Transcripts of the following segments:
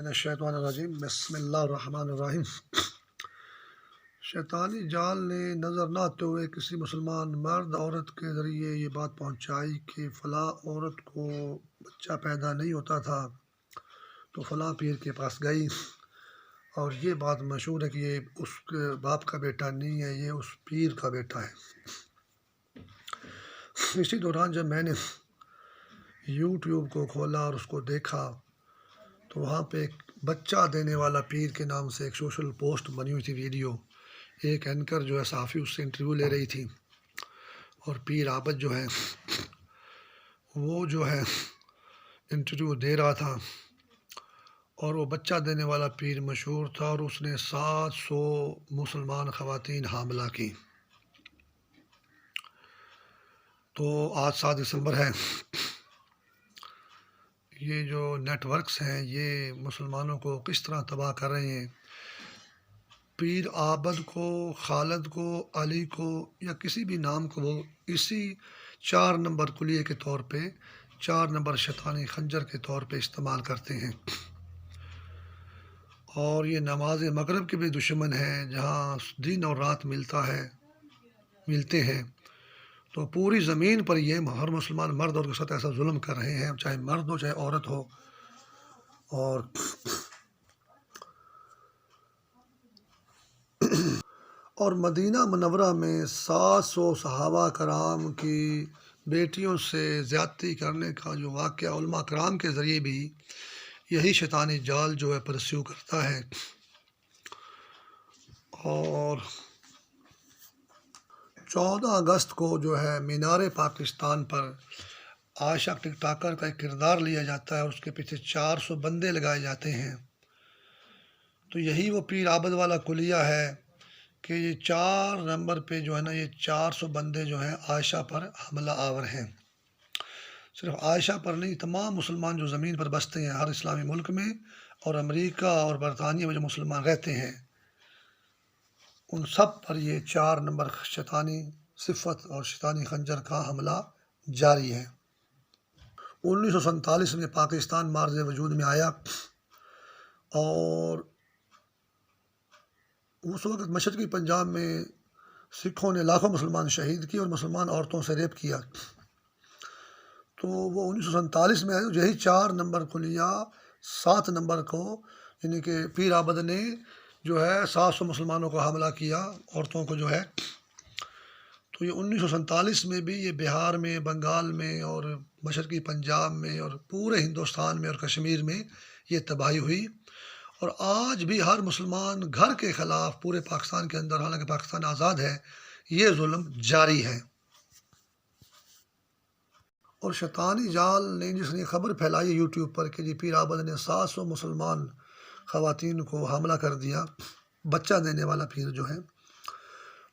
من الشیطان الرجیم بسم اللہ الرحمن الرحیم۔ شیطانی جال نے نظر نہ آتے ہوئے کسی مسلمان مرد عورت کے ذریعے یہ بات پہنچائی کہ فلاں عورت کو بچہ پیدا نہیں ہوتا تھا تو فلاں پیر کے پاس گئی، اور یہ بات مشہور ہے کہ یہ اس کے باپ کا بیٹا نہیں ہے، یہ اس پیر کا بیٹا ہے۔ اسی دوران جب میں نے یوٹیوب کو کھولا اور اس کو دیکھا تو وہاں پہ ایک بچہ دینے والا پیر کے نام سے ایک سوشل پوسٹ بنی ہوئی تھی، ویڈیو۔ ایک اینکر جو ہے صحافی اس سے انٹرویو لے رہی تھی، اور پیر عابد جو ہے وہ جو ہے انٹرویو دے رہا تھا، اور وہ بچہ دینے والا پیر مشہور تھا، اور اس نے 700 مسلمان خواتین حاملہ کی۔ تو آج 7 دسمبر ہے۔ یہ جو نیٹ ورکس ہیں یہ مسلمانوں کو کس طرح تباہ کر رہے ہیں۔ پیر عابد کو، خالد کو، علی کو یا کسی بھی نام کو وہ اسی 4 نمبر کلیے کے طور پہ، 4 نمبر شیطانی خنجر کے طور پہ استعمال کرتے ہیں، اور یہ نماز مغرب کے بھی دشمن ہیں، جہاں دن اور رات ملتے ہیں۔ تو پوری زمین پر یہ ہر مسلمان مرد اور کے ساتھ ایسا ظلم کر رہے ہیں، چاہے مرد ہو چاہے عورت ہو۔ اور مدینہ منورہ میں 700 صحابہ کرام کی بیٹیوں سے زیادتی کرنے کا جو واقعہ علماء کرام کے ذریعے بھی یہی شیطانی جال جو ہے پرسیو کرتا ہے۔ اور 14 اگست کو جو ہے مینار پاکستان پر عائشہ ٹک ٹاکر کا ایک کردار لیا جاتا ہے، اس کے پیچھے 400 بندے لگائے جاتے ہیں۔ تو یہی وہ پیر عابد والا کلیہ ہے کہ یہ 4 نمبر پہ جو ہے نا، یہ 400 بندے جو ہیں عائشہ پر حملہ آور ہیں۔ صرف عائشہ پر نہیں، تمام مسلمان جو زمین پر بستے ہیں ہر اسلامی ملک میں، اور امریکہ اور برطانیہ میں جو مسلمان رہتے ہیں، ان سب پر یہ 4 نمبر شیطانی صفت اور شیطانی خنجر کا حملہ جاری ہے۔ 1947 میں پاکستان مارز وجود میں آیا، اور اس وقت مشرقی پنجاب میں سکھوں نے لاکھوں مسلمان شہید کیے اور مسلمان عورتوں سے ریپ کیا۔ تو وہ 1947 میں یہی 4 نمبر کلیہ 7 نمبر کو، یعنی کہ پیر عابد نے جو ہے 700 مسلمانوں کو حاملہ کیا، عورتوں کو جو ہے۔ تو یہ 1947 میں بھی یہ بہار میں، بنگال میں اور مشرقی پنجاب میں اور پورے ہندوستان میں اور کشمیر میں یہ تباہی ہوئی، اور آج بھی ہر مسلمان گھر کے خلاف پورے پاکستان کے اندر، حالانکہ پاکستان آزاد ہے، یہ ظلم جاری ہے۔ اور شیطانی جال نے جس نے خبر پھیلائی یوٹیوب پر کہ جی پیر عابد نے 700 مسلمان خواتین کو حاملہ کر دیا، بچہ دینے والا پیر جو ہے،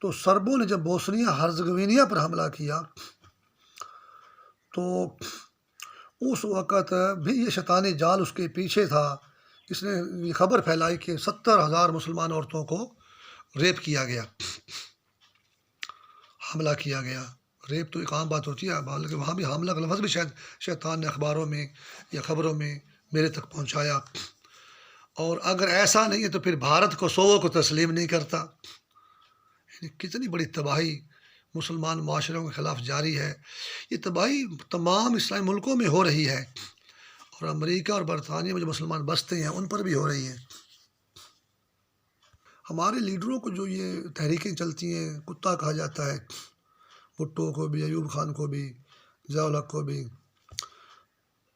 تو سربوں نے جب بوسنیا ہرزگوینیا پر حملہ کیا تو اس وقت بھی یہ شیطانی جال اس کے پیچھے تھا۔ اس نے یہ خبر پھیلائی کہ 70,000 مسلمان عورتوں کو ریپ کیا گیا، حملہ کیا گیا۔ ریپ تو ایک عام بات ہوتی ہے، بلکہ وہاں بھی حاملہ کا لفظ بھی شاید شیطان نے اخباروں میں یا خبروں میں میرے تک پہنچایا۔ اور اگر ایسا نہیں ہے تو پھر بھارت کو 100 کو تسلیم نہیں کرتا۔ یعنی کتنی بڑی تباہی مسلمان معاشروں کے خلاف جاری ہے۔ یہ تباہی تمام اسلامی ملکوں میں ہو رہی ہے، اور امریکہ اور برطانیہ میں جو مسلمان بستے ہیں ان پر بھی ہو رہی ہے۔ ہمارے لیڈروں کو جو یہ تحریکیں چلتی ہیں، کتا کہا جاتا ہے، بھٹو کو بھی، ایوب خان کو بھی، ضیاء الحق کو بھی۔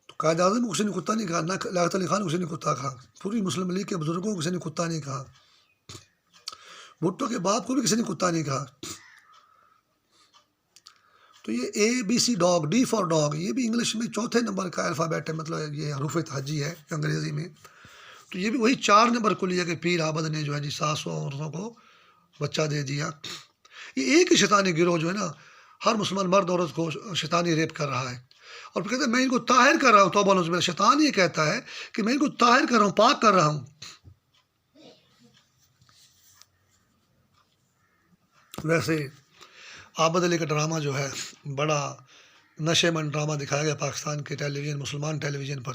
تو قائد اعظم کو کسی نے کتا نہیں کہا، نہ لیاقت علی خان کو کسی نے کتا کہا، پوری مسلم لیگ کے بزرگوں کو کسی نے کتا نہیں کہا، بھٹو کے باپ کو بھی کسی نے کتا نہیں کہا۔ تو یہ ABC dog, D for dog, یہ بھی انگلش میں 4 نمبر کا الفابیٹ ہے، مطلب یہ حروف تہجی ہے انگریزی میں۔ تو یہ بھی وہی 4 نمبر کلیہ کہ پیر عابد نے جو ہے جی 700 عورتوں کو بچہ دے دیا۔ یہ ایک ہی شیطانی گروہ جو ہے نا، ہر مسلمان مرد عورت کو شیطانی ریپ کر رہا ہے، اور پھر کہتا ہے میں ان کو طاہر کر رہا ہوں۔ توبہ نعوذ باللہ، شیطان یہ کہتا ہے کہ میں ان کو طاہر کر رہا ہوں، پاک کر رہا ہوں۔ ویسے عابد علی کا ڈرامہ جو ہے بڑا نشے من ڈرامہ دکھایا گیا پاکستان کے ٹیلی ویژن، مسلمان ٹیلی ویژن پر،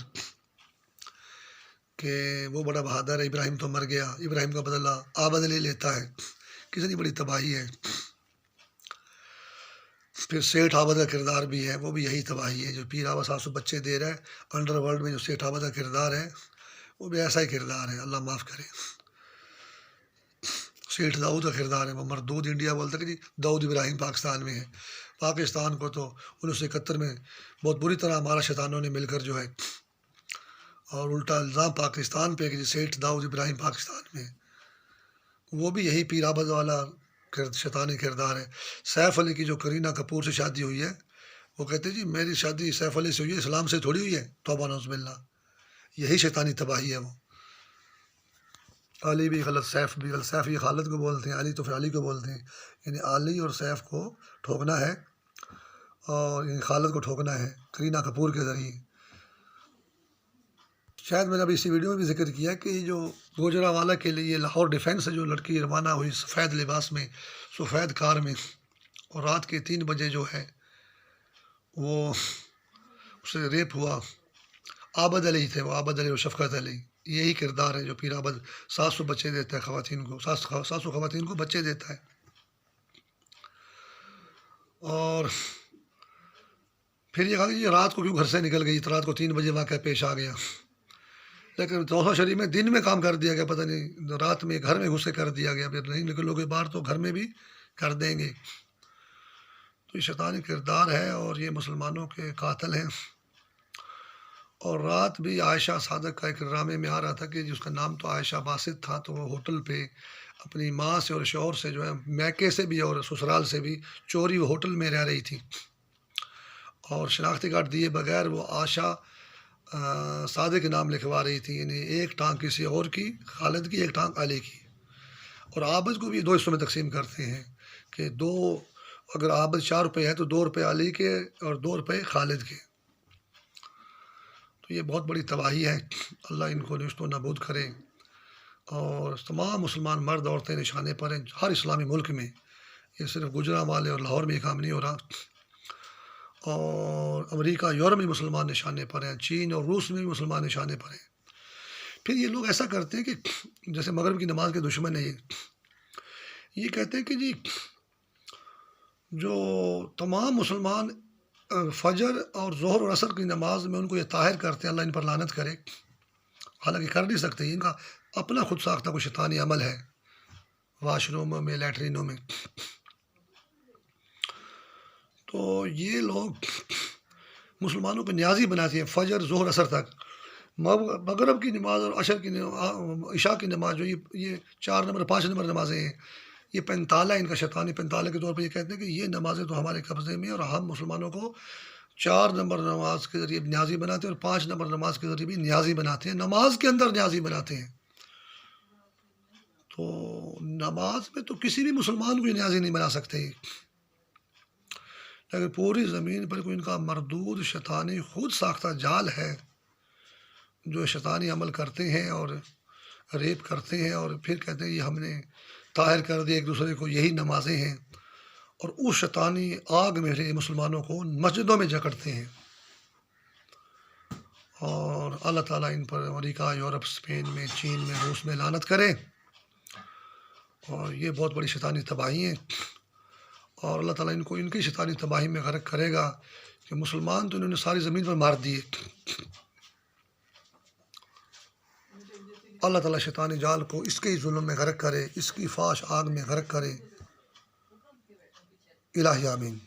کہ وہ بڑا بہادر ہے، ابراہیم تو مر گیا، ابراہیم کا بدلہ عابد لے لیتا ہے، کتنی بڑی تباہی ہے۔ پھر سیٹھ عابد کا کردار بھی ہے، وہ بھی یہی تباہی ہے، جو پیر آبا 700 بچے دے رہا ہے۔ انڈر ورلڈ میں جو سیٹھ عابد کا کردار ہے وہ بھی ایسا ہی کردار ہے، اللہ معاف کرے۔ سیٹھ داؤد کا کردار ہے، وہ مردود انڈیا بولتا ہے کہ جی داؤد ابراہیم پاکستان میں ہے۔ پاکستان کو تو 1971 میں بہت بری طرح ہمارا شیطانوں نے مل کر جو ہے اور الٹا الزام پاکستان پہ کہ جی سیٹھ داؤد ابراہیم پاکستان میں ہے۔ وہ بھی یہی پیر آبد والا شیطانی کردار ہے۔ سیف علی کی جو کرینہ کپور سے شادی ہوئی ہے، وہ کہتے ہیں جی میری شادی سیف علی سے ہوئی ہے، اسلام سے تھوڑی ہوئی ہے، توبہ نعوذ باللہ۔ یہی شیطانی تباہی ہے وہ۔ علی بھی غلط، سیف بھی غلط، سیف یہ خالد کو بولتے ہیں، علی تو پھر علی کو بولتے ہیں، یعنی علی اور سیف کو ٹھوکنا ہے اور یعنی خالد کو ٹھوکنا ہے کرینہ کپور کے ذریعے۔ شاید میں نے ابھی اسی ویڈیو میں بھی ذکر کیا کہ جو گوجرانوالہ کے لیے لاہور ڈیفینس سے جو لڑکی روانہ ہوئی سفید لباس میں، سفید کار میں، اور رات کے 3 بجے جو ہے وہ اسے ریپ ہوا۔ عابد علی تھے وہ، عابد علی اور شفقت علی، یہی کردار ہے جو پیر عابد 700 بچے دیتا ہے خواتین کو، 700 خواتین کو بچے دیتا ہے۔ اور پھر یہ کہا کہ یہ رات کو کیوں گھر سے نکل گئی، رات کو 3 بجے واقعہ پیش آ گیا، لیکن توحفہ شریف میں دن میں کام کر دیا گیا، پتہ نہیں رات میں گھر میں گھس کے کر دیا گیا، پھر نہیں نکلو گے باہر تو گھر میں بھی کر دیں گے۔ تو یہ شیطانی کردار ہے اور یہ مسلمانوں کے قاتل ہیں۔ اور رات بھی عائشہ صادق کا ایک ڈرامے میں آ رہا تھا کہ جس کا نام تو عائشہ باسط تھا، تو وہ ہوٹل پہ اپنی ماں سے اور شوہر سے جو ہے میکے سے بھی اور سسرال سے بھی چوری وہ ہوٹل میں رہ رہی تھی، اور شناختی کارڈ دیے بغیر وہ عائشہ صادق کے نام لکھوا رہی تھی، یعنی ایک ٹانگ کسی اور کی، خالد کی، ایک ٹانگ علی کی۔ اور عابد کو بھی 2 حصوں میں تقسیم کرتے ہیں کہ اگر عابد 4 روپے ہے تو 2 روپے علی کے اور 2 روپے خالد کے۔ تو یہ بہت بڑی تباہی ہے، اللہ ان کو نیست و نابود کرے۔ اور تمام مسلمان مرد عورتیں نشانے پر ہیں ہر اسلامی ملک میں، یہ صرف گجرانوالے اور لاہور میں یہ کام نہیں ہو رہا، اور امریکہ یورپ میں مسلمان نشانے پر ہیں، چین اور روس میں بھی مسلمان نشانے پر ہیں۔ پھر یہ لوگ ایسا کرتے ہیں کہ جیسے مغرب کی نماز کے دشمن ہیں، یہ کہتے ہیں کہ جی جو تمام مسلمان فجر اور ظہر اور عصر کی نماز میں ان کو یہ طاہر کرتے ہیں، اللہ ان پر لعنت کرے، حالانکہ کر نہیں سکتے، ان کا اپنا خود ساختہ کوئی شیطانی عمل ہے واش روموں میں، لیٹرینوں میں۔ تو یہ لوگ مسلمانوں کو نیازی بناتے ہیں فجر ظہر عصر تک، مغرب کی نماز اور عشر کی عشاء کی نماز جو یہ 4 نمبر 5 نمبر نمازیں ہیں، یہ پنتالہ ان کا شیطانی پنتالہ کے طور پر یہ کہتے ہیں کہ یہ نمازیں تو ہمارے قبضے میں، اور ہم مسلمانوں کو 4 نمبر نماز کے ذریعے نیازی بناتے ہیں اور 5 نمبر نماز کے ذریعے بھی نیازی بناتے ہیں، نماز کے اندر نیازی بناتے ہیں۔ تو نماز میں تو کسی بھی مسلمان کو نیازی نہیں بنا سکتے، لیکن پوری زمین پر کوئی ان کا مردود شیطانی خود ساختہ جال ہے جو شیطانی عمل کرتے ہیں اور ریپ کرتے ہیں، اور پھر کہتے ہیں یہ ہم نے طاہر کر دیا ایک دوسرے کو، یہی نمازیں ہیں، اور اس شیطانی آگ میں مسلمانوں کو مسجدوں میں جکڑتے ہیں۔ اور اللہ تعالیٰ ان پر امریکہ، یورپ، اسپین میں، چین میں، روس میں لعنت کرے، اور یہ بہت بڑی شیطانی تباہی ہیں، اور اللہ تعالیٰ ان کو ان کی شیطانی تباہی میں غرق کرے گا کہ مسلمان تو انہوں نے ساری زمین پر مار دیے۔ اللہ تعالیٰ شیطانی جال کو اس کے ہی ظلم میں غرق کرے، اس کی فاش آگ میں غرق کرے، الہی آمین۔